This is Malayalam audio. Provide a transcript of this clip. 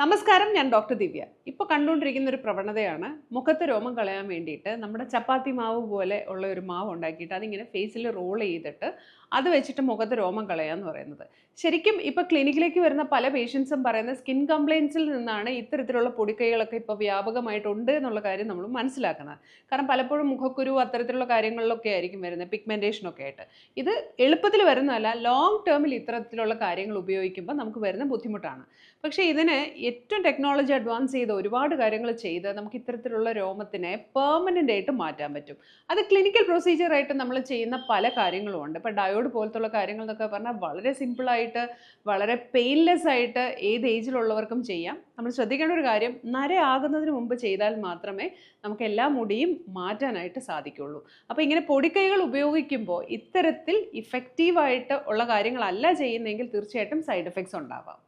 നമസ്കാരം, ഞാൻ ഡോക്ടർ ദിവ്യ. ഇപ്പോൾ കണ്ടുകൊണ്ടിരിക്കുന്ന ഒരു പ്രവണതയാണ് മുഖത്ത് രോമം കളയാൻ വേണ്ടിയിട്ട് നമ്മുടെ ചപ്പാത്തി മാവ് പോലെ ഉള്ള ഒരു മാവ് ഉണ്ടാക്കിയിട്ട് അതിങ്ങനെ ഫേസിൽ റോൾ ചെയ്തിട്ട് അത് വെച്ചിട്ട് മുഖത്ത് രോമം കളയാന്ന് പറയുന്നത്. ശരിക്കും ഇപ്പോൾ ക്ലിനിക്കിലേക്ക് വരുന്ന പല പേഷ്യൻസും പറയുന്ന സ്കിൻ കംപ്ലയിൻസിൽ നിന്നാണ് ഇത്തരത്തിലുള്ള പൊടിക്കൈകളൊക്കെ ഇപ്പോൾ വ്യാപകമായിട്ടുണ്ട് എന്നുള്ള കാര്യം നമ്മൾ മനസ്സിലാക്കുന്നത്. കാരണം പലപ്പോഴും മുഖക്കുരു അത്തരത്തിലുള്ള കാര്യങ്ങളിലൊക്കെ ആയിരിക്കും വരുന്നത്, പിഗ്മെൻറ്റേഷനൊക്കെ ആയിട്ട്. ഇത് എളുപ്പത്തിൽ വരുന്നതല്ല, ലോങ് ടേമിൽ ഇത്തരത്തിലുള്ള കാര്യങ്ങൾ ഉപയോഗിക്കുമ്പോൾ നമുക്ക് വരുന്ന ബുദ്ധിമുട്ടാണ്. പക്ഷേ ഇതിന് ഏറ്റവും ടെക്നോളജി അഡ്വാൻസ് ചെയ്ത് ഒരുപാട് കാര്യങ്ങൾ ചെയ്ത് നമുക്ക് ഇത്തരത്തിലുള്ള രോമത്തിനെ പെർമനൻ്റ് ആയിട്ട് മാറ്റാൻ പറ്റും. അത് ക്ലിനിക്കൽ പ്രൊസീജിയറായിട്ട് നമ്മൾ ചെയ്യുന്ന പല കാര്യങ്ങളും ഉണ്ട്. ഇപ്പോൾ ഡയോഡ് പോലത്തുള്ള കാര്യങ്ങൾ എന്നൊക്കെ പറഞ്ഞാൽ വളരെ സിമ്പിളായിട്ട് വളരെ പെയിൻലെസ് ആയിട്ട് ഏത് ഏജിലുള്ളവർക്കും ചെയ്യാം. നമ്മൾ ശ്രദ്ധിക്കേണ്ട ഒരു കാര്യം, നരയാകുന്നതിന് മുമ്പ് ചെയ്താൽ മാത്രമേ നമുക്ക് എല്ലാ മുടിയും മാറ്റാനായിട്ട് സാധിക്കുള്ളൂ. അപ്പോൾ ഇങ്ങനെ പൊടിക്കൈകൾ ഉപയോഗിക്കുമ്പോൾ ഇത്തരത്തിൽ ഇഫക്റ്റീവായിട്ട് ഉള്ള കാര്യങ്ങളല്ല ചെയ്യുന്നതെങ്കിൽ തീർച്ചയായിട്ടും സൈഡ് എഫക്ട്സ് ഉണ്ടാവാം.